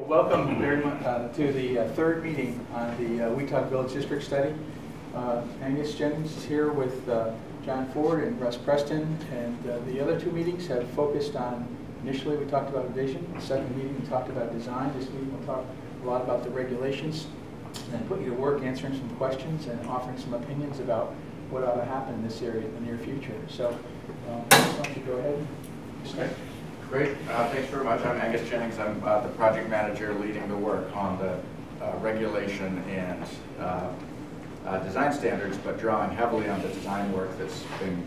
Well, welcome very much to the third meeting on the Weatogue Village District Study. Angus Jennings is here with John Ford and Russ Preston, and the other two meetings have focused on, initially we talked about vision, the second meeting we talked about design, this meeting we'll talk a lot about the regulations, and put you to work answering some questions and offering some opinions about what ought to happen in this area in the near future. So, why don't you go ahead and start. Great. Thanks very much. I'm Angus Jennings. I'm the project manager leading the work on the regulation and design standards, but drawing heavily on the design work that's been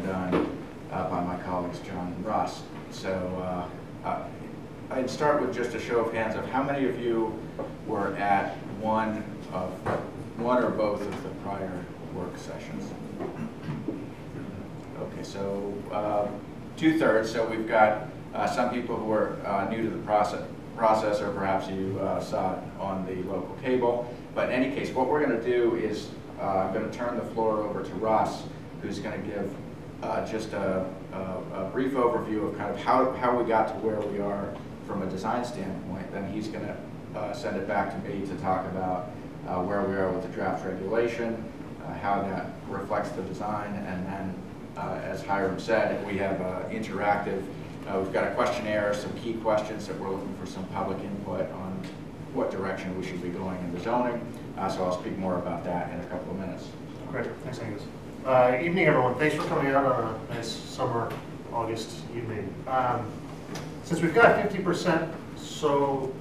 done by my colleagues John and Russ. So I'd start with just a show of hands of how many of you were at one or both of the prior work sessions. Okay, so 2/3. So we've got some people who are new to the process, or perhaps you saw it on the local cable. But in any case, what we're going to do is I'm going to turn the floor over to Russ, who's going to give just a brief overview of kind of how we got to where we are from a design standpoint. Then he's going to send it back to me to talk about where we are with the draft regulation, how that reflects the design, and then as Hiram said, we have interactive. We've got a questionnaire, some key questions that we're looking for some public input on what direction we should be going in the zoning. So I'll speak more about that in a couple of minutes. Great, thanks Angus. Evening everyone, thanks for coming out on a nice summer August evening. Since we've got 50% so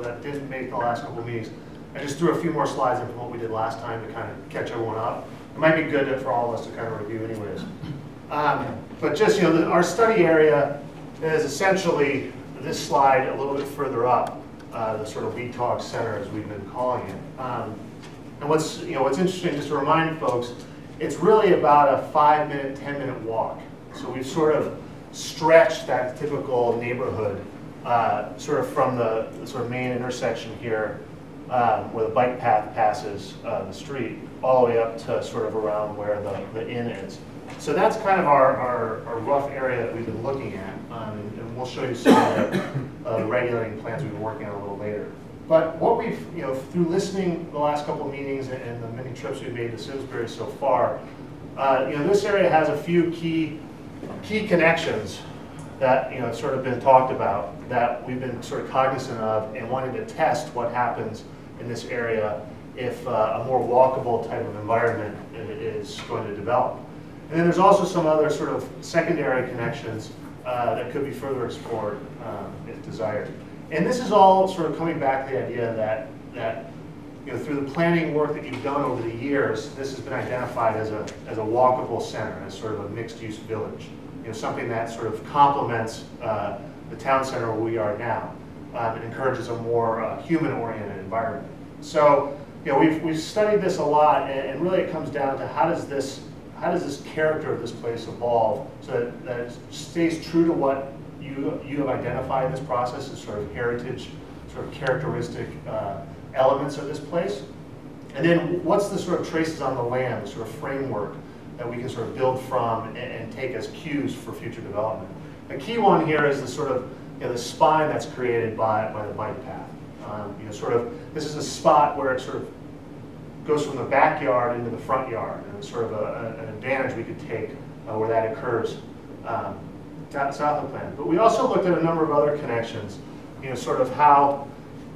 that didn't make the last couple of meetings, I just threw a few more slides in from what we did last time to kind of catch everyone up. It might be good for all of us to kind of review anyways. But just, our study area is essentially this slide a little bit further up, the sort of Weatogue Center as we've been calling it. And what's interesting, just to remind folks, it's really about a 5-minute, 10-minute walk. So we've sort of stretched that typical neighborhood sort of from the sort of main intersection here where the bike path passes the street, all the way up to sort of around where the inn is. So that's kind of our rough area that we've been looking at, and we'll show you some of the regulating plans we've been working on a little later. But what we've, through listening the last couple of meetings and the many trips we've made to Simsbury so far, this area has a few key connections that have sort of been talked about that we've been sort of cognizant of and wanting to test what happens in this area if a more walkable type of environment is going to develop. And then there's also some other sort of secondary connections that could be further explored if desired. And this is all sort of coming back to the idea that through the planning work that you've done over the years, this has been identified as a walkable center, as sort of a mixed-use village. Something that sort of complements the town center where we are now and encourages a more human-oriented environment. So, we've studied this a lot, and really it comes down to how does this character of this place evolve so that it stays true to what you have identified in this process as sort of heritage, sort of characteristic elements of this place. And then what's the sort of traces on the land, the sort of framework that we can sort of build from and take as cues for future development. A key one here is the sort of the spine that's created by the bike path. This is a spot where it sort of goes from the backyard into the front yard, and it's sort of an advantage we could take where that occurs south of the plan. But we also looked at a number of other connections, sort of how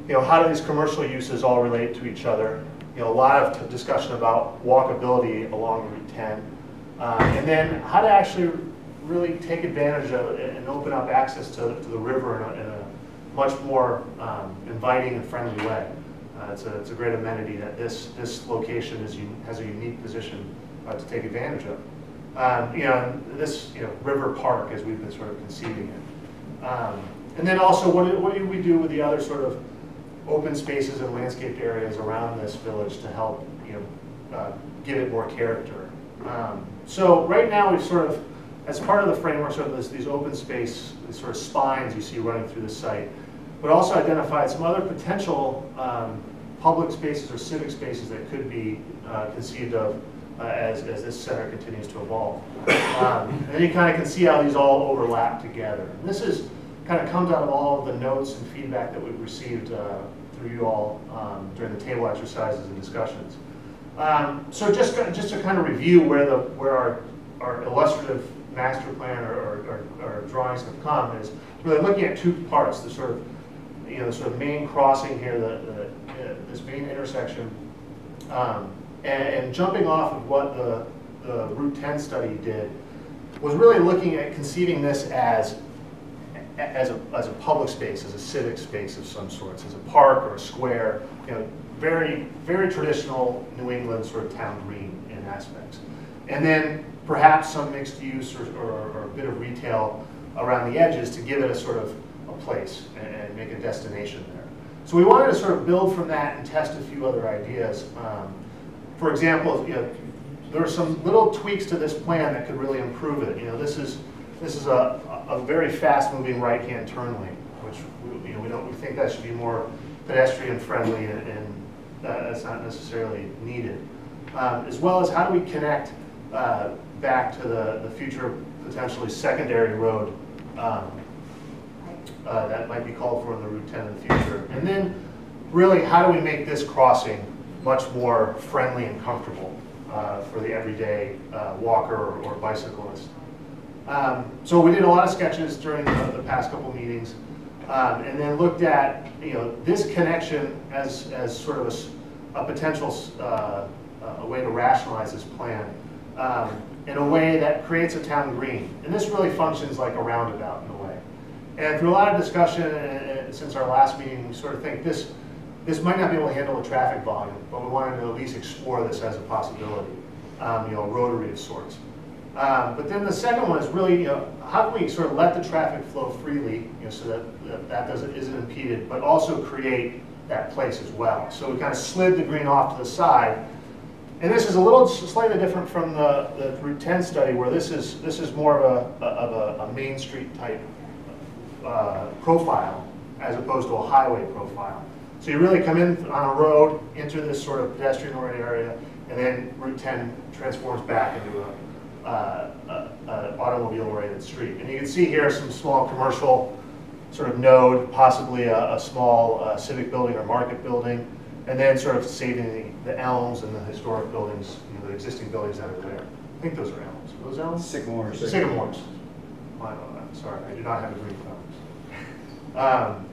do these commercial uses all relate to each other. A lot of discussion about walkability along Route 10, and then how to actually really take advantage of it and open up access to the river in a much more inviting and friendly way. It's a great amenity that this location has a unique position to take advantage of. This river park as we've been sort of conceiving it. And then also what do we do with the other sort of open spaces and landscaped areas around this village to help give it more character. So right now we've sort of, as part of the framework, sort of these open space, these sort of spines you see running through the site, but also identified some other potential public spaces or civic spaces that could be conceived of as this center continues to evolve. And then you kind of can see how these all overlap together. And this is kind of comes out of all of the notes and feedback that we've received through you all during the table exercises and discussions. So just to kind of review where our illustrative master plan or drawings have come is really looking at two parts: the sort of the sort of main crossing here, this main intersection, and jumping off of what the Route 10 study did was really looking at conceiving this as a public space, as a civic space of some sorts, as a park or a square, very, very traditional New England sort of town green in aspects. And then perhaps some mixed use or a bit of retail around the edges to give it a sort of a place and make a destination there. So we wanted to sort of build from that and test a few other ideas. For example, there are some little tweaks to this plan that could really improve it. This is a very fast-moving right-hand turn lane, which we think that should be more pedestrian friendly, and that's not necessarily needed. As well as how do we connect back to the future potentially secondary road that might be called for in the Route 10 in the future, and then really how do we make this crossing much more friendly and comfortable for the everyday walker or bicyclist. So we did a lot of sketches during the past couple meetings, and then looked at this connection as sort of a potential a way to rationalize this plan in a way that creates a town green. And this really functions like a roundabout in a way. And through a lot of discussion since our last meeting, we sort of think this might not be able to handle the traffic volume, but we wanted to at least explore this as a possibility, rotary of sorts. But then the second one is really, how can we sort of let the traffic flow freely, so that isn't impeded, but also create that place as well. So we kind of slid the green off to the side, and this is a little slightly different from the Route 10 study, where this is more of a Main Street type profile as opposed to a highway profile. So you really come in on a road, enter this sort of pedestrian-oriented area, and then Route 10 transforms back into an automobile-oriented street. And you can see here some small commercial sort of node, possibly a small civic building or market building, and then sort of saving the elms and the historic buildings, the existing buildings that are there. I think those are elms. Are those elms? Sycamores. Sycamores. Sorry, I do not have a green thumbs.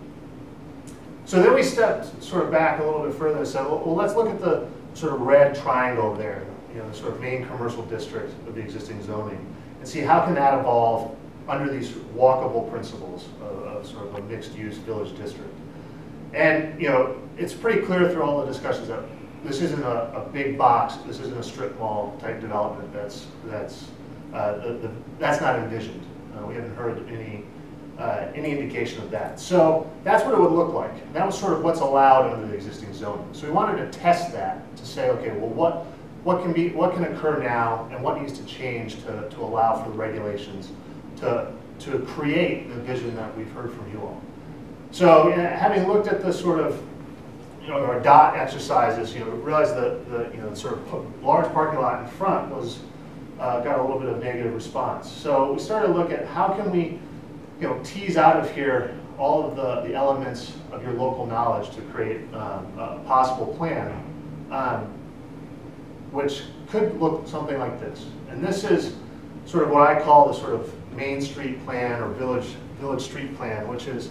So then we stepped sort of back a little bit further and said, well, let's look at the sort of red triangle over there, the sort of main commercial district of the existing zoning, and see how can that evolve under these walkable principles of sort of a mixed-use village district. And it's pretty clear through all the discussions that this isn't a big box, this isn't a strip mall type development that's not envisioned. We haven't heard any indication of that. So that's what it would look like. And that was sort of what's allowed under the existing zoning. So we wanted to test that to say, okay, well, what can occur now, and what needs to change to allow for the regulations to create the vision that we've heard from you all. So having looked at the sort of our dot exercises, we realized that the sort of large parking lot in front was got a little bit of negative response. So we started to look at how can we tease out of here all of the elements of your local knowledge to create a possible plan, which could look something like this. And this is sort of what I call the sort of Main Street plan or village street plan, which is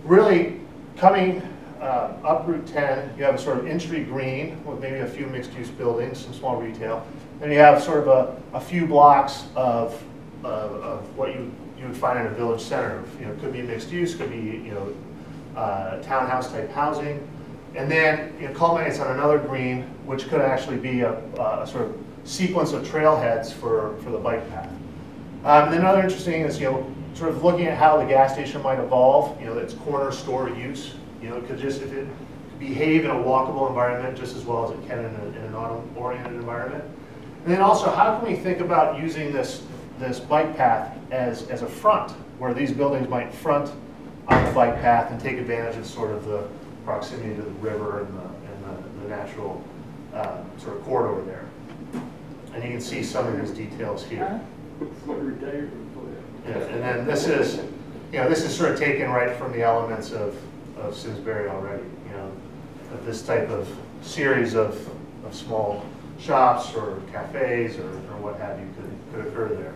really coming up Route 10. You have a sort of entry green with maybe a few mixed-use buildings, some small retail. Then you have sort of a few blocks of what you would find in a village center. It could be mixed use, could be townhouse type housing, and then it culminates on another green, which could actually be a sort of sequence of trailheads for the bike path. And then another interesting is sort of looking at how the gas station might evolve. Its corner store use. It could just if it behave in a walkable environment just as well as it can in an auto-oriented environment. And then also, how can we think about using this bike path as a front, where these buildings might front on the bike path and take advantage of sort of the proximity to the river and the natural sort of corridor there. And you can see some of these details here. Yeah, and then this is this is sort of taken right from the elements of Simsbury already. That this type of series of small shops or cafes or what have you could occur there.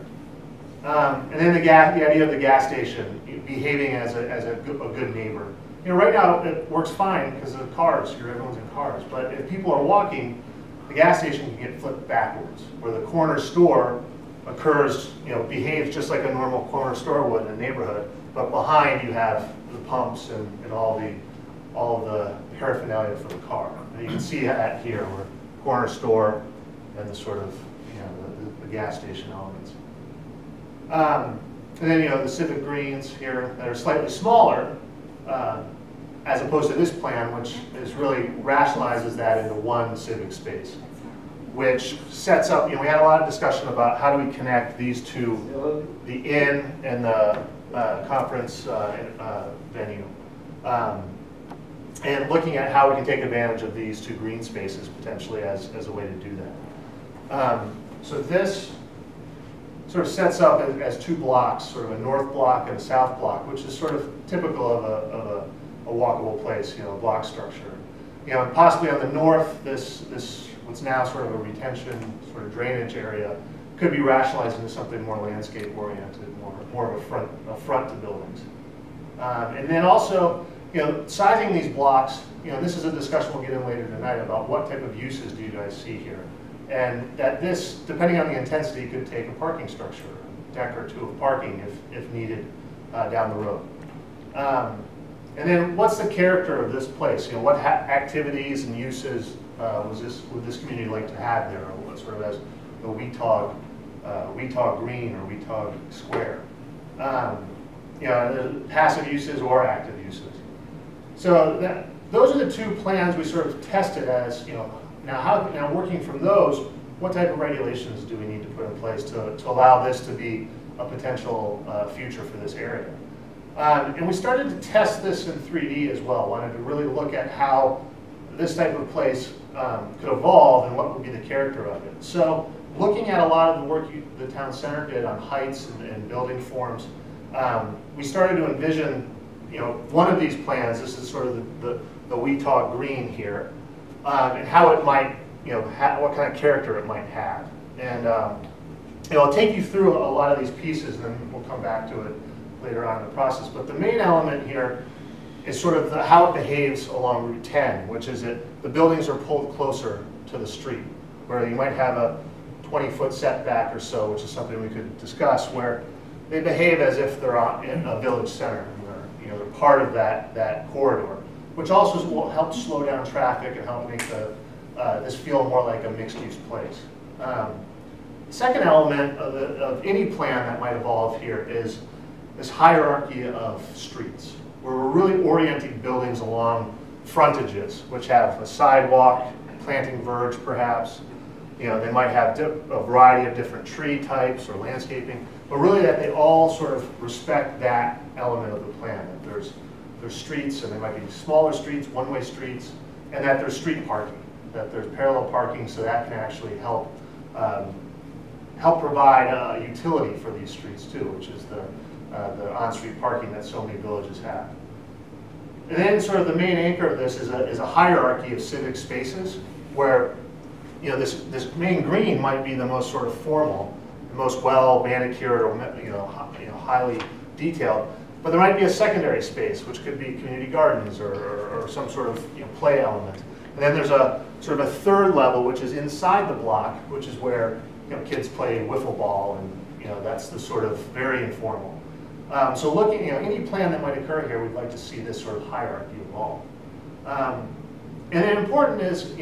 And then the idea of the gas station behaving as a good neighbor. Right now it works fine because of cars. Everyone's in cars. But if people are walking, the gas station can get flipped backwards, where the corner store occurs, behaves just like a normal corner store would in a neighborhood. But behind you have the pumps and all the paraphernalia for the car. And you can see that here, where corner store and the sort of the gas station elements. And then the civic greens here that are slightly smaller, as opposed to this plan, which really rationalizes that into one civic space, which sets up. We had a lot of discussion about how do we connect these two, the inn and the conference venue, and looking at how we can take advantage of these two green spaces potentially as a way to do that. So this sort of sets up as two blocks, sort of a north block and a south block, which is sort of typical of a walkable place, a block structure. And possibly on the north, this what's now sort of a retention, sort of drainage area, could be rationalized into something more landscape oriented, more of a front to buildings. And then also, sizing these blocks, this is a discussion we'll get in later tonight about what type of uses do you guys see here. And that this, depending on the intensity, could take a parking structure, a deck or two of parking if needed down the road. And then what's the character of this place? What activities and uses would this community like to have there? Or what sort of as the Weatogue Green or Weatogue Square? Passive uses or active uses. So those are the two plans we sort of tested as, now working from those, what type of regulations do we need to put in place to allow this to be a potential future for this area? And we started to test this in 3D as well. Wanted to really look at how this type of place could evolve and what would be the character of it. So looking at a lot of the work the town center did on heights and building forms, we started to envision, one of these plans. This is sort of the Weatogue Green here, and how it might, what kind of character it might have. And I'll take you through a lot of these pieces, and then we'll come back to it later on in the process. But the main element here is sort of how it behaves along Route 10, which is that the buildings are pulled closer to the street, where you might have a 20-foot setback or so, which is something we could discuss, where they behave as if they're in a village center. They're part of that corridor, which also will help slow down traffic and help make this feel more like a mixed-use place. The second element of any plan that might evolve here is this hierarchy of streets, where we're really orienting buildings along frontages, which have a sidewalk, planting verge perhaps. They might have a variety of different tree types or landscaping, but really that they all sort of respect that element of the plan, that there's streets, and they might be smaller streets, one-way streets, and that there's street parking, that there's parallel parking, so that can actually help provide utility for these streets too, which is the on-street parking that so many villages have. And then sort of the main anchor of this is a hierarchy of civic spaces, where this main green might be the most sort of formal, the most well manicured or highly detailed, but there might be a secondary space, which could be community gardens or some sort of play element. And then there's a sort of a third level, which is inside the block, which is where kids play wiffle ball, and that's the sort of very informal. So looking, any plan that might occur here, we'd like to see this sort of hierarchy evolve. And then important is,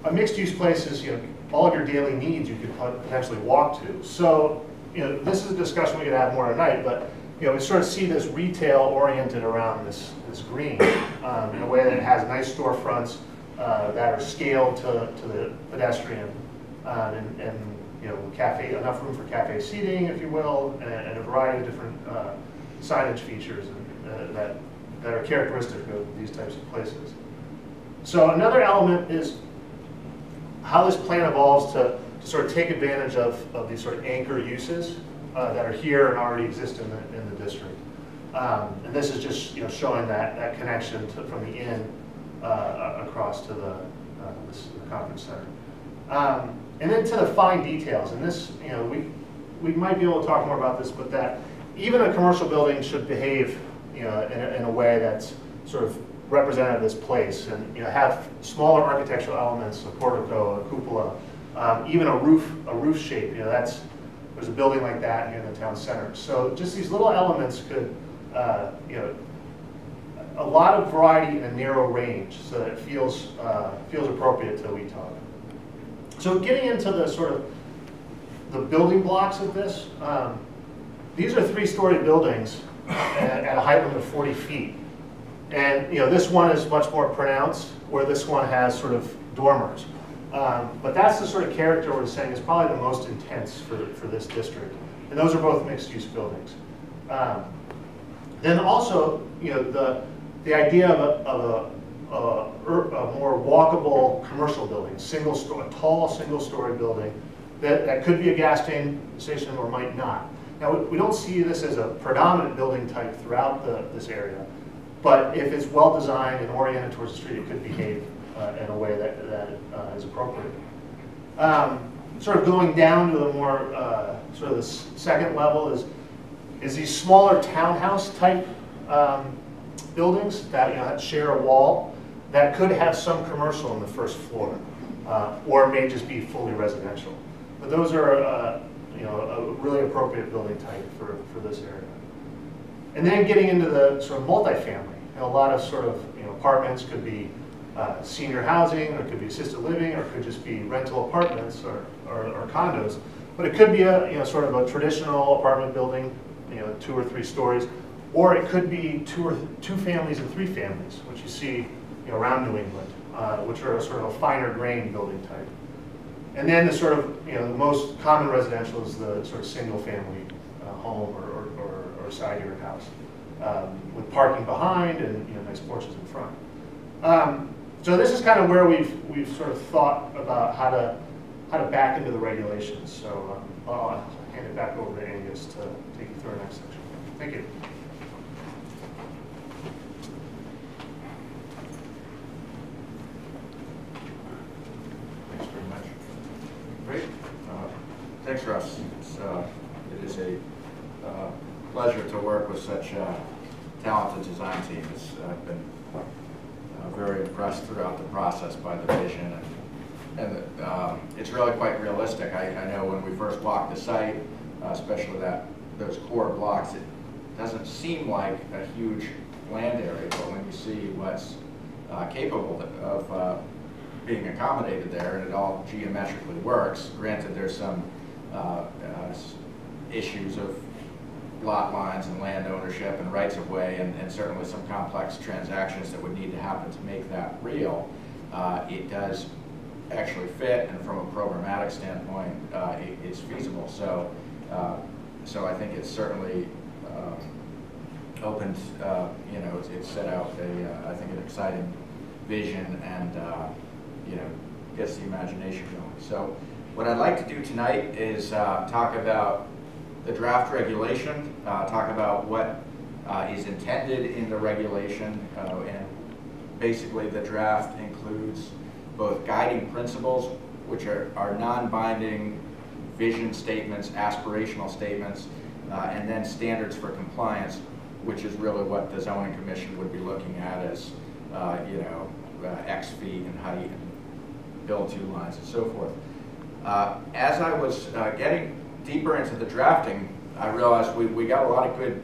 a mixed-use place is, all of your daily needs you could potentially walk to. So, this is a discussion we could have more tonight, but we sort of see this retail oriented around this green in a way that it has nice storefronts that are scaled to the pedestrian, and cafe, enough room for cafe seating, if you will, and a variety of different signage features that are characteristic of these types of places. So another element is how this plan evolves to sort of take advantage of these sort of anchor uses that are here and already exist in the district. And this is just showing that connection from the inn across to the conference center. And then to the fine details, and this, we might be able to talk more about this, but that even a commercial building should behave, in a way that's sort of representative of this place, and have smaller architectural elements, a portico, a cupola, even a roof shape. There's a building like that here in the town center. So just these little elements could, a lot of variety in a narrow range, so that it feels appropriate to Weatogue. So getting into the sort of the building blocks of this, these are 3-story buildings at a height limit of 40 feet. And this one is much more pronounced, where this one has sort of dormers. But that's the sort of character we're saying is probably the most intense for this district. And those are both mixed-use buildings. Then also, the idea of a more walkable commercial building, a tall single-story building that could be a gas station or might not. Now, we don't see this as a predominant building type throughout this area, but if it's well designed and oriented towards the street, it could behave in a way that is appropriate. Sort of going down to the more sort of the second level is these smaller townhouse type buildings that share a wall that could have some commercial on the first floor, or may just be fully residential. But those are a really appropriate building type for this area. And then getting into the sort of multifamily, a lot of sort of apartments could be senior housing, or it could be assisted living, or it could just be rental apartments or condos. But it could be a sort of a traditional apartment building, 2 or 3 stories, or it could be two families and 3 families, which you see around New England, which are a sort of a finer grain building type. And then the sort of the most common residential is the sort of single family home or side yard house, with parking behind and nice porches in front. So this is kind of where we've sort of thought about how to back into the regulations. So I'll hand it back over to Angus to take you through our next section. Thank you. Thanks very much. Great. Thanks, Russ. It is a pleasure to work with such a talented design team. I've been very impressed throughout the process by the vision, and it's really quite realistic. I know when we first walked the site, especially those core blocks, it doesn't seem like a huge land area, but when you see what's capable of being accommodated there, and it all geometrically works. Granted, there's some issues of lot lines and land ownership and rights of way, and certainly some complex transactions that would need to happen to make that real. It does actually fit, and from a programmatic standpoint, it's feasible. So I think it's certainly opened, it's set out I think an exciting vision, and gets the imagination going. So what I'd like to do tonight is talk about the draft regulation, talk about what is intended in the regulation, and basically the draft includes both guiding principles, which are non-binding vision statements, aspirational statements, and then standards for compliance, which is really what the zoning commission would be looking at as, X feet and height and build 2 lines and so forth. As I was getting deeper into the drafting, I realized we got a lot of good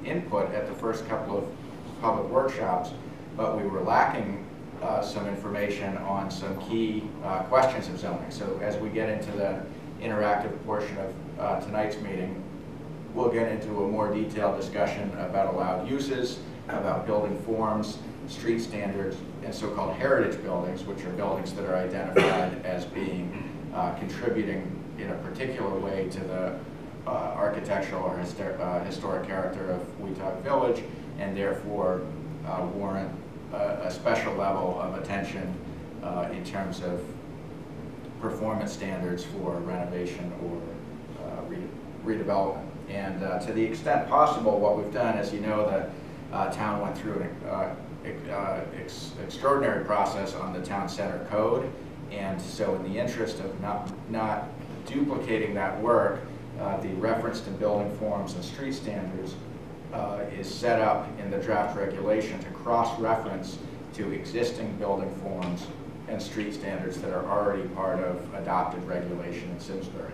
input at the first couple of public workshops, but we were lacking some information on some key questions of zoning. So as we get into the interactive portion of tonight's meeting, we'll get into a more detailed discussion about allowed uses, about building forms, street standards, and so-called heritage buildings, which are buildings that are identified as being contributing in a particular way to the architectural or historic character of Weatogue Village, and therefore warrant a special level of attention in terms of performance standards for renovation or redevelopment. And to the extent possible, what we've done is, you know, the town went through an extraordinary process on the town center code. And so in the interest of not duplicating that work, the reference to building forms and street standards is set up in the draft regulation to cross-reference to existing building forms and street standards that are already part of adopted regulation in Simsbury.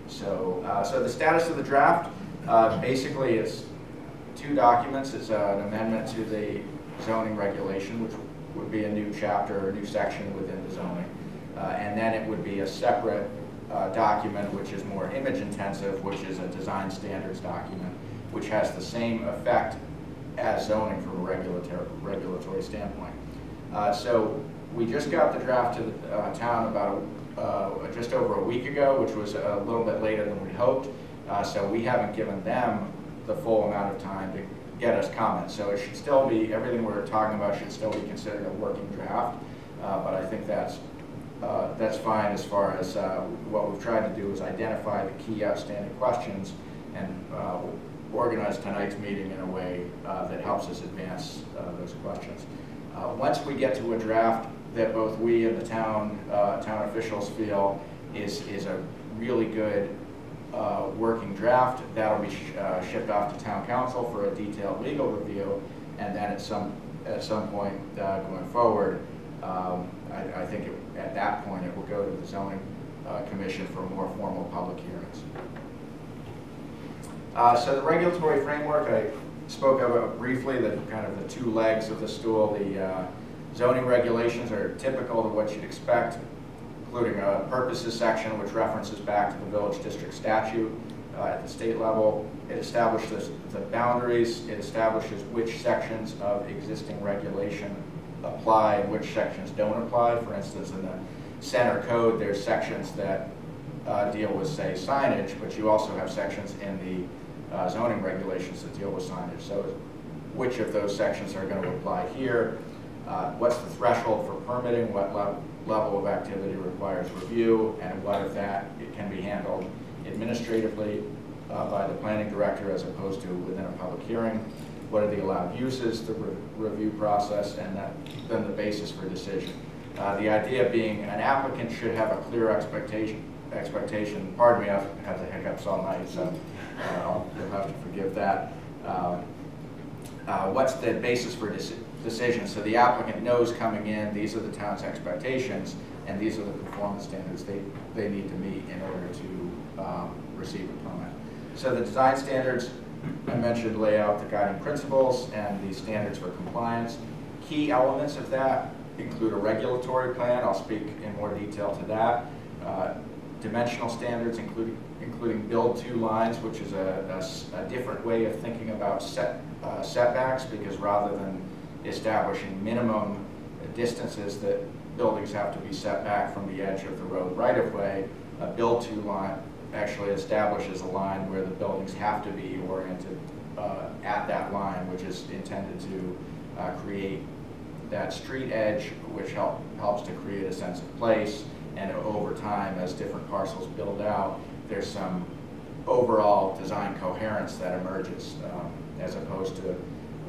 So the status of the draft, basically it's two documents. It's an amendment to the zoning regulation, which would be a new chapter or new section within the zoning. And then it would be a separate document, which is more image intensive, which is a design standards document, which has the same effect as zoning from a regulatory standpoint. So we just got the draft to the town about just over a week ago, which was a little bit later than we hoped. So we haven't given them the full amount of time to get us comments. So it should still be, everything we're talking about should still be considered a working draft. But I think that's fine as far as what we've tried to do is identify the key outstanding questions and organize tonight's meeting in a way that helps us advance those questions. Once we get to a draft that both we and the town officials feel is a really good working draft, that'll be shipped off to town council for a detailed legal review, and then at some point going forward, I think at that point it will go to the zoning commission for more formal public hearings. So the regulatory framework, I spoke of briefly, the kind of the two legs of the stool. The zoning regulations are typical to what you'd expect, including a purposes section, which references back to the village district statute at the state level. It establishes the boundaries. It establishes which sections of existing regulation apply and which sections don't apply. For instance, in the center code, there's sections that deal with, say, signage, but you also have sections in the zoning regulations that deal with signage. So which of those sections are going to apply here? What's the threshold for permitting? What level of activity requires review? And what if that it can be handled administratively by the planning director as opposed to within a public hearing? What are the allowed uses, the review process, and then the basis for decision? The idea being an applicant should have a clear expectation. Pardon me, I've had the hiccups all night, so you'll have to forgive that. What's the basis for decision? So the applicant knows coming in, these are the town's expectations, and these are the performance standards they need to meet in order to receive a permit. So the design standards, I mentioned, lay out the guiding principles and the standards for compliance. Key elements of that include a regulatory plan. I'll speak in more detail to that. Dimensional standards, including build-to lines, which is a different way of thinking about setbacks, because rather than establishing minimum distances that buildings have to be set back from the edge of the road right-of-way, a build-to line actually establishes a line where the buildings have to be oriented at that line, which is intended to create that street edge, which helps to create a sense of place. And over time, as different parcels build out, there's some overall design coherence that emerges, as opposed to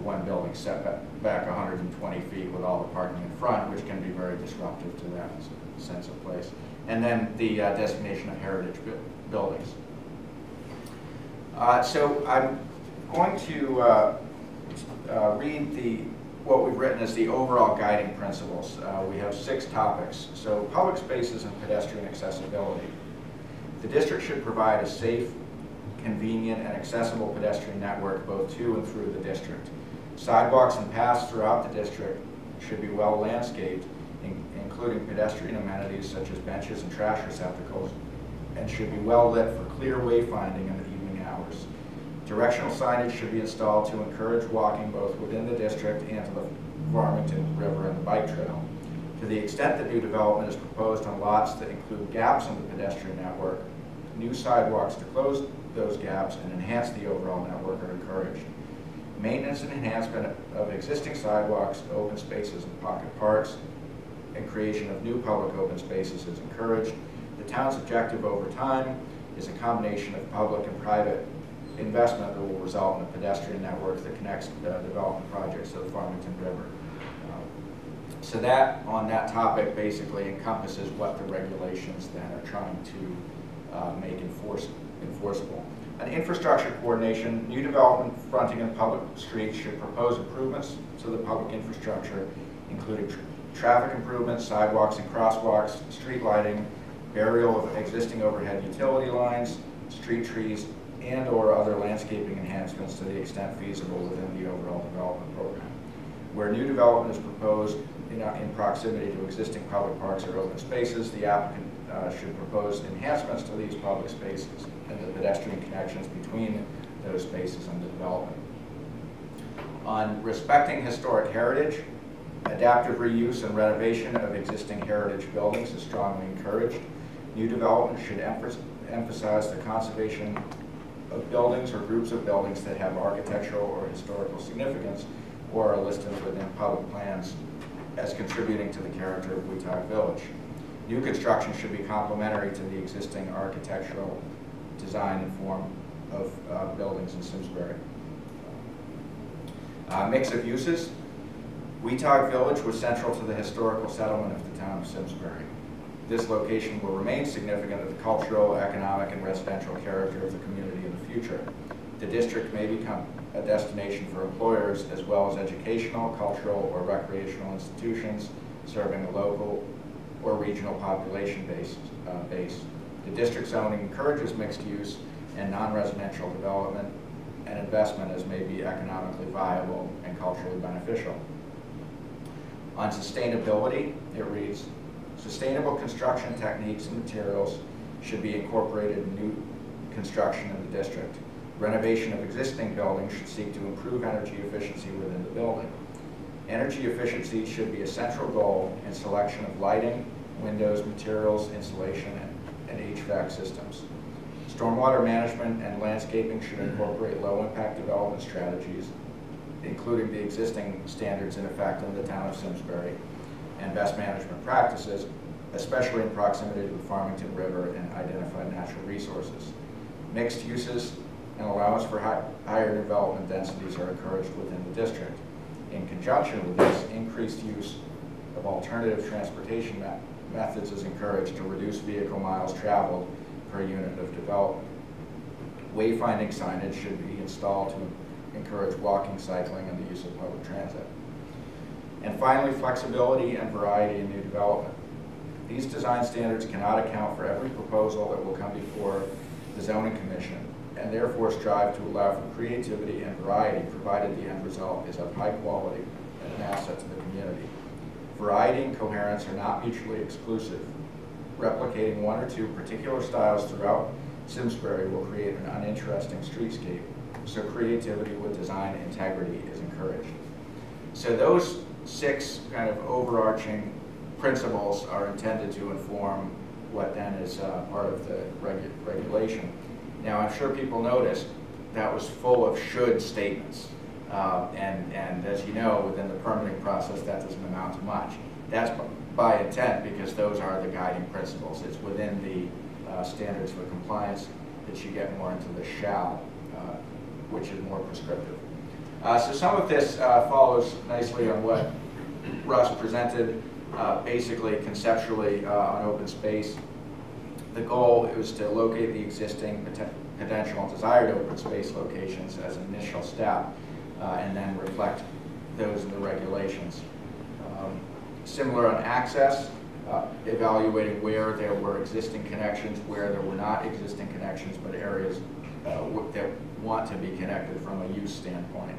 one building set back 120 feet with all the parking in front, which can be very disruptive to that sense of place. And then the designation of heritage buildings. So I'm going to read what we've written as the overall guiding principles. We have 6 topics. So public spaces and pedestrian accessibility. The district should provide a safe, convenient, and accessible pedestrian network both to and through the district. Sidewalks and paths throughout the district should be well landscaped, including pedestrian amenities such as benches and trash receptacles, and should be well lit for clear wayfinding in the evening hours. Directional signage should be installed to encourage walking both within the district and to the Farmington River and the bike trail. To the extent that new development is proposed on lots that include gaps in the pedestrian network, new sidewalks to close those gaps and enhance the overall network are encouraged. Maintenance and enhancement of existing sidewalks, open spaces, and pocket parks, and creation of new public open spaces is encouraged. The town's objective over time is a combination of public and private investment that will result in a pedestrian network that connects development projects to the Farmington River. So that, on that topic, basically encompasses what the regulations then are trying to make enforceable. On infrastructure coordination, new development fronting on public streets should propose improvements to the public infrastructure, including traffic improvements, sidewalks and crosswalks, street lighting, burial of existing overhead utility lines, street trees, and/or other landscaping enhancements to the extent feasible within the overall development program. Where new development is proposed in proximity to existing public parks or open spaces, the applicant should propose enhancements to these public spaces and the pedestrian connections between those spaces and the development. On respecting historic heritage, adaptive reuse and renovation of existing heritage buildings is strongly encouraged. New development should emphasize the conservation of buildings or groups of buildings that have architectural or historical significance or are listed within public plans as contributing to the character of Weatogue Village. New construction should be complementary to the existing architectural design and form of buildings in Simsbury. Mix of uses. Weatogue Village was central to the historical settlement of the town of Simsbury. This location will remain significant to the cultural, economic, and residential character of the community in the future. The district may become a destination for employers as well as educational, cultural, or recreational institutions serving a local or regional population base. The district zoning encourages mixed use and non-residential development and investment as may be economically viable and culturally beneficial. On sustainability, it reads, sustainable construction techniques and materials should be incorporated in new construction in the district. Renovation of existing buildings should seek to improve energy efficiency within the building. Energy efficiency should be a central goal in selection of lighting, windows, materials, insulation, and HVAC systems. Stormwater management and landscaping should incorporate low-impact development strategies, including the existing standards in effect in the town of Simsbury, and best management practices, especially in proximity to the Farmington River and identified natural resources. Mixed uses and allowance for higher development densities are encouraged within the district. In conjunction with this, increased use of alternative transportation methods is encouraged to reduce vehicle miles traveled per unit of development. Wayfinding signage should be installed to encourage walking, cycling, and the use of public transit. And finally, flexibility and variety in new development. These design standards cannot account for every proposal that will come before the Zoning Commission, and therefore strive to allow for creativity and variety, provided the end result is of high quality and an asset to the community. Variety and coherence are not mutually exclusive. Replicating one or two particular styles throughout Simsbury will create an uninteresting streetscape, so creativity with design integrity is encouraged. So those 6 kind of overarching principles are intended to inform what then is part of the regulation. Now, I'm sure people noticed that was full of should statements. And as you know, within the permitting process, that doesn't amount to much. That's by intent because those are the guiding principles. It's within the standards for compliance that you get more into the shall, which is more prescriptive. So some of this follows nicely on what Russ presented, basically conceptually on open space. The goal was to locate the existing potential and desired open space locations as an initial step, and then reflect those in the regulations. Similar on access, evaluating where there were existing connections, where there were not existing connections, but areas that want to be connected from a use standpoint.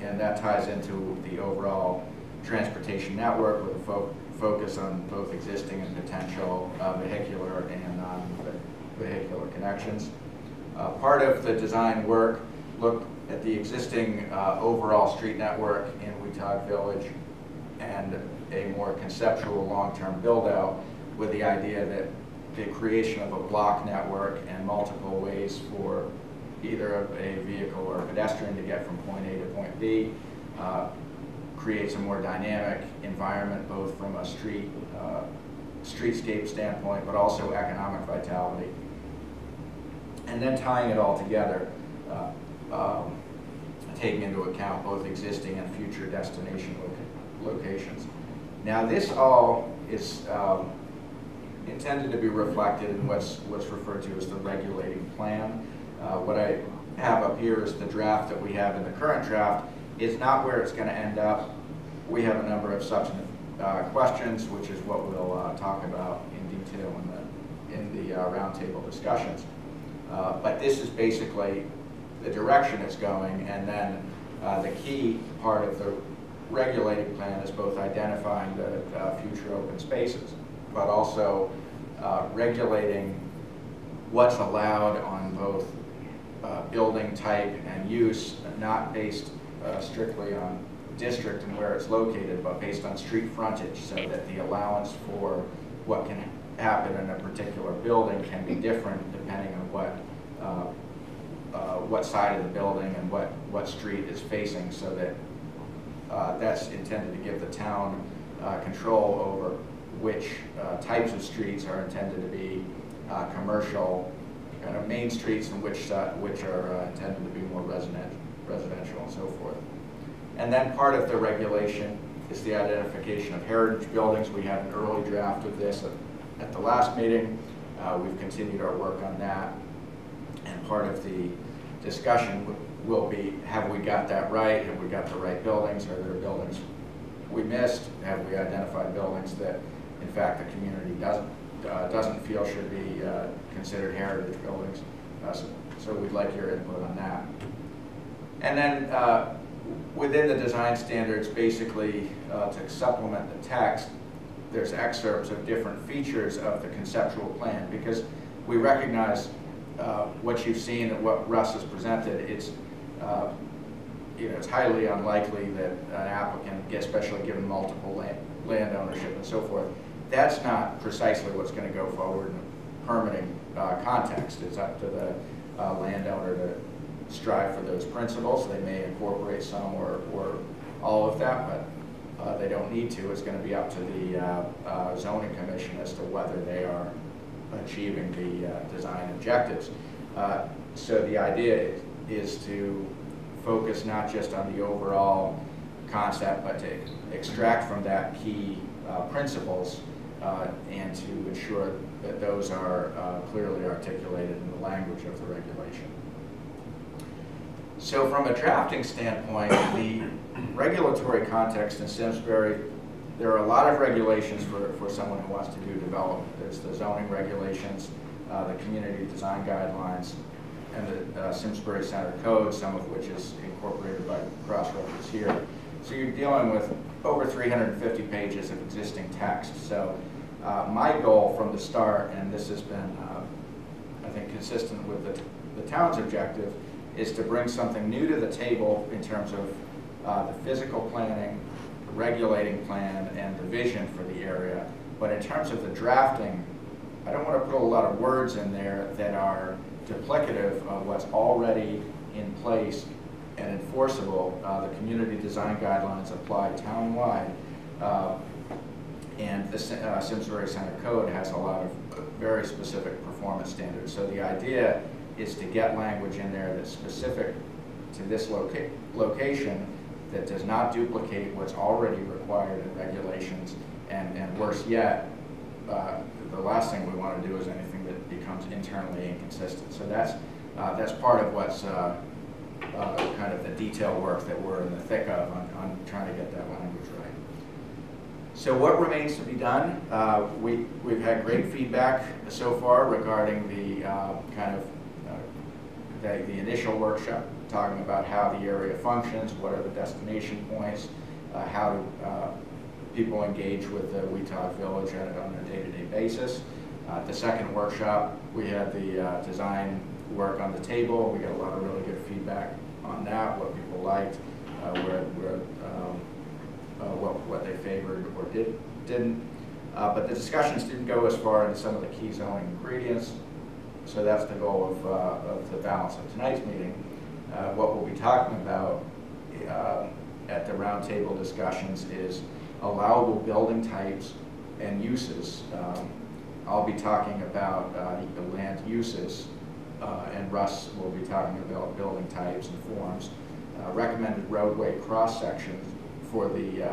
And that ties into the overall transportation network with a focus on both existing and potential vehicular and non-vehicular connections. Part of the design work looked at the existing overall street network in Weatogue Village and a more conceptual long-term build-out with the idea that the creation of a block network and multiple ways for either a vehicle or a pedestrian to get from point A to point B creates a more dynamic environment, both from a street streetscape standpoint, but also economic vitality. And then tying it all together, taking into account both existing and future destination locations. Now this all is intended to be reflected in what's referred to as the regulating plan. What I have up here is the draft that we have in the current draft. Is not where it's going to end up. We have a number of substantive questions, which is what we'll talk about in detail in the roundtable discussions. But this is basically the direction it's going, and then the key part of the regulating plan is both identifying the future open spaces, but also regulating what's allowed on both building type and use, not based strictly on district and where it's located, but based on street frontage, so that the allowance for what can happen in a particular building can be different depending on what side of the building and what street is facing, so that that's intended to give the town control over which types of streets are intended to be commercial, kind of main streets, and which are intended to be more residential and so forth. And then part of the regulation is the identification of heritage buildings. We had an early draft of this at the last meeting. We've continued our work on that. And part of the discussion will be, have we got that right? Have we got the right buildings? Are there buildings we missed? Have we identified buildings that, in fact, the community doesn't feel should be considered heritage buildings? So we'd like your input on that. And then within the design standards, basically to supplement the text, there's excerpts of different features of the conceptual plan, because we recognize what you've seen and what Russ has presented. It's it's highly unlikely that an applicant, especially given multiple land ownership and so forth, that's not precisely what's going to go forward in a permitting context. It's up to the landowner to strive for those principles. They may incorporate some or all of that, but they don't need to. It's going to be up to the zoning commission as to whether they are achieving the design objectives. So the idea is to focus not just on the overall concept, but to extract from that key principles and to ensure that those are clearly articulated in the language of the regulation. So from a drafting standpoint, the regulatory context in Simsbury, there are a lot of regulations for someone who wants to do development. There's the zoning regulations, the community design guidelines, and the Simsbury Center Code, some of which is incorporated by cross-reference here. So you're dealing with over 350 pages of existing text. So my goal from the start, and this has been, I think, consistent with the town's objective, is to bring something new to the table in terms of the physical planning, the regulating plan, and the vision for the area. But in terms of the drafting, I don't want to put a lot of words in there that are duplicative of what's already in place and enforceable. The community design guidelines apply town-wide, and the Simsbury Center Code has a lot of very specific performance standards. So the idea is to get language in there that's specific to this location, that does not duplicate what's already required in regulations, and worse yet, the last thing we want to do is anything that becomes internally inconsistent. So that's part of what's kind of the detail work that we're in the thick of on trying to get that language right. So what remains to be done? We've had great feedback so far regarding the the initial workshop, talking about how the area functions, what are the destination points, how do people engage with the Weatogue Village on a day-to-day basis. The second workshop, we had the design work on the table. We got a lot of really good feedback on that, what people liked, what they favored or didn't. But the discussions didn't go as far into some of the key zoning ingredients. So that's the goal of the balance of tonight's meeting. What we'll be talking about at the roundtable discussions is allowable building types and uses. I'll be talking about the land uses, and Russ will be talking about building types and forms. Recommended roadway cross sections for the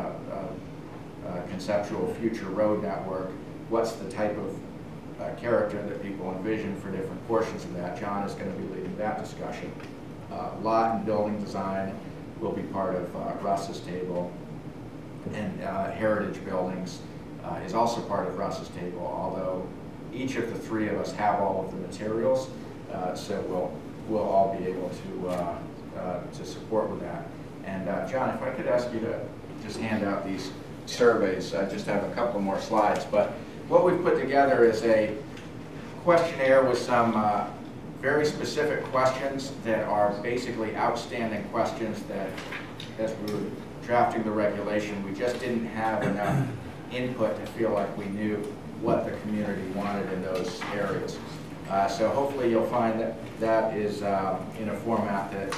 conceptual future road network. What's the type of character that people envision for different portions of that? John is going to be leading that discussion. Lot and building design will be part of Russ's table, and heritage buildings is also part of Russ's table, although each of the three of us have all of the materials, so we'll all be able to support with that. And John, if I could ask you to just hand out these surveys. I just have a couple more slides, but what we've put together is a questionnaire with some very specific questions that are basically outstanding questions that, as we were drafting the regulation, we just didn't have enough input to feel like we knew what the community wanted in those areas. So hopefully you'll find that that is in a format that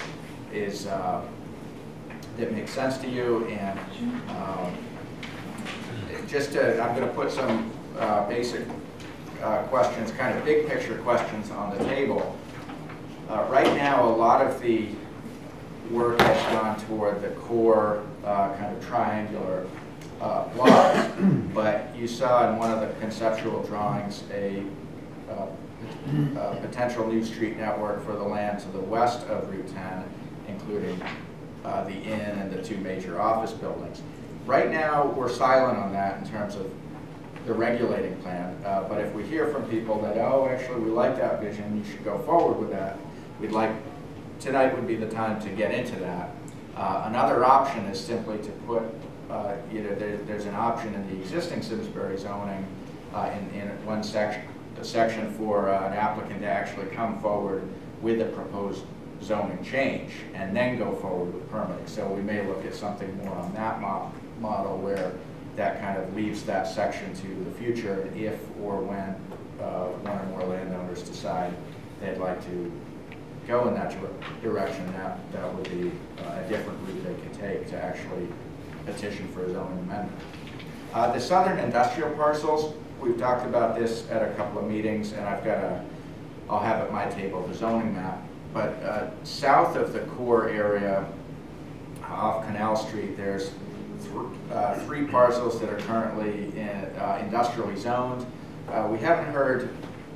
is that makes sense to you. And I'm going to put some basic questions, kind of big picture questions on the table. Right now, a lot of the work has gone toward the core kind of triangular blocks, but you saw in one of the conceptual drawings a potential new street network for the land to the west of Route 10, including the inn and the two major office buildings. Right now, we're silent on that in terms of the regulating plan, but if we hear from people that, oh, actually we like that vision, you should go forward with that, tonight would be the time to get into that. Another option is simply to put, there's an option in the existing Simsbury zoning in one section, a section for an applicant to actually come forward with a proposed zoning change and then go forward with permitting. So we may look at something more on that model where that kind of leaves that section to the future if or when one or more landowners decide they'd like to go in that direction. That would be a different route they could take to actually petition for a zoning amendment. The southern industrial parcels, we've talked about this at a couple of meetings, and I'll have at my table the zoning map. But south of the core area off Canal Street, there's three parcels that are currently industrially zoned. We haven't heard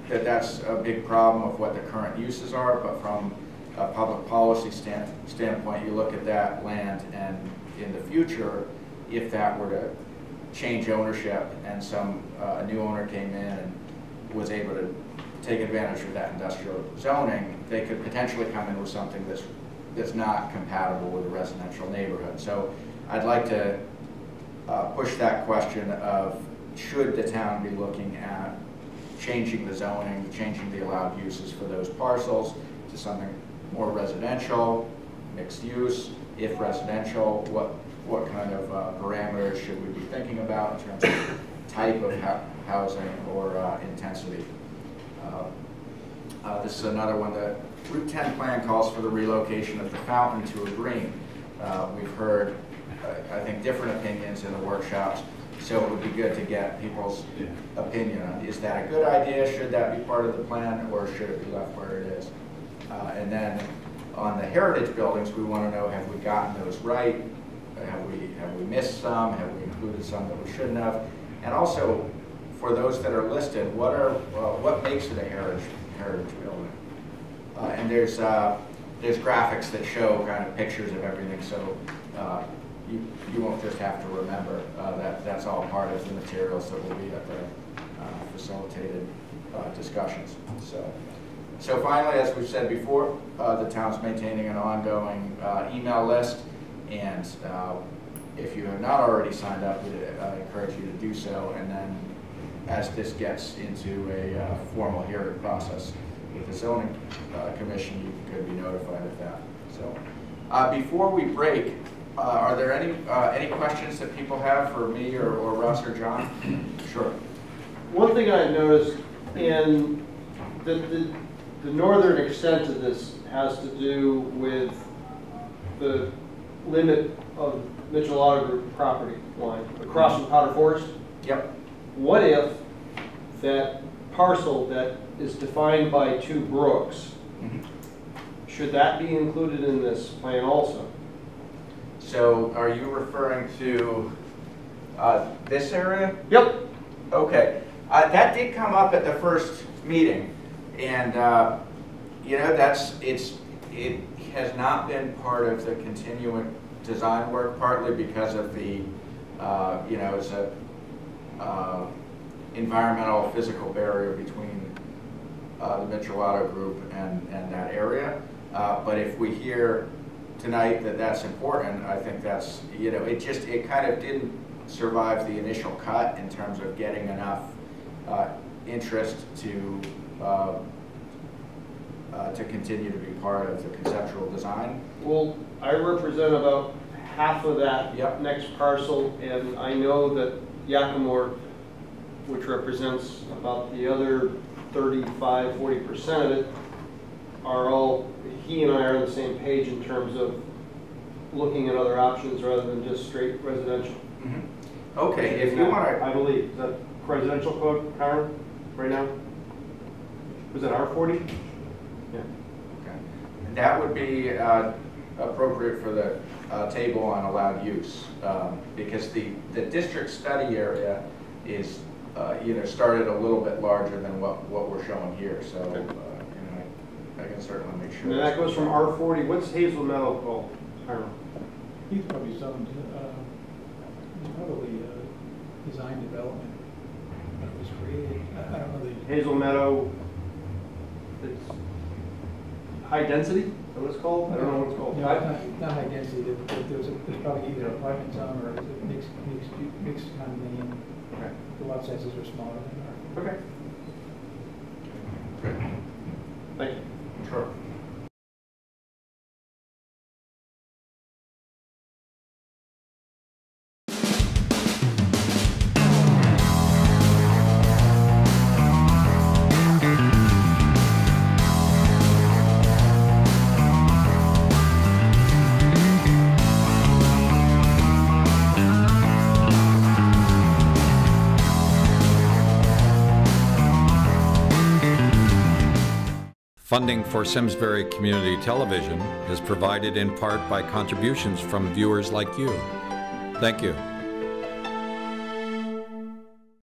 that that's a big problem of what the current uses are, but from a public policy standpoint, you look at that land, and in the future, if that were to change ownership and a new owner came in and was able to take advantage of that industrial zoning, they could potentially come in with something that's not compatible with a residential neighborhood. So I'd like to push that question of, should the town be looking at changing the zoning, changing the allowed uses for those parcels to something more residential, mixed use? If residential, what kind of parameters should we be thinking about in terms of type of housing or intensity? This is another one. The Route 10 plan calls for the relocation of the fountain to a green. We've heard, I think, different opinions in the workshops, so it would be good to get people's opinion on, is that a good idea? Should that be part of the plan, or should it be left where it is? And then on the heritage buildings, we want to know, have we gotten those right? Have we missed some? Have we included some that we shouldn't have? And also, for those that are listed, what makes it a heritage building? And there's graphics that show kind of pictures of everything, so you won't just have to remember that's all part of the materials that will be at the facilitated discussions. So finally, as we've said before, the town's maintaining an ongoing email list, and if you have not already signed up, I encourage you to do so. And then, as this gets into a formal hearing process with the zoning commission, you could be notified of that. So, before we break, are there any questions that people have for me or Russ or John? Sure. One thing I noticed in the northern extent of this has to do with the limit of Mitchell Auto Group property line across from Powder Forest. Yep. what if that parcel that is defined by 2 brooks, should that be included in this plan also? So are you referring to this area? Yep. Okay. That did come up at the first meeting, and you know, it has not been part of the continuing design work, partly because of the you know, it's a environmental physical barrier between the Weatogue group and that area. But if we hear tonight that that's important, I think that's, you know, it kind of didn't survive the initial cut in terms of getting enough interest to continue to be part of the conceptual design. Well, I represent about half of that next parcel, and I know that Yakima, which represents about the other 35–40% of it, are all, he and I are on the same page in terms of looking at other options rather than just straight residential. Mm-hmm. Okay, if you want to... I believe, is that residential code, Karen, right now? Was that R40? Yeah. Okay. And that would be appropriate for the table on allowed use, because the district study area is, you know, started a little bit larger than what we're showing here. So, you know, I can certainly make sure. And that goes from R40. What's Hazel Meadow called? I don't know. He's probably zoned, probably design development when it was created. I don't know the... Hazel Meadow, it's high density, is that what it's called? I don't know what it's called. No, not high density. There's probably either apartment zone or mixed condominium. Okay. The lot sizes are smaller than ours. Okay. Good. Thank you. Sure. Funding for Simsbury Community Television is provided in part by contributions from viewers like you. Thank you.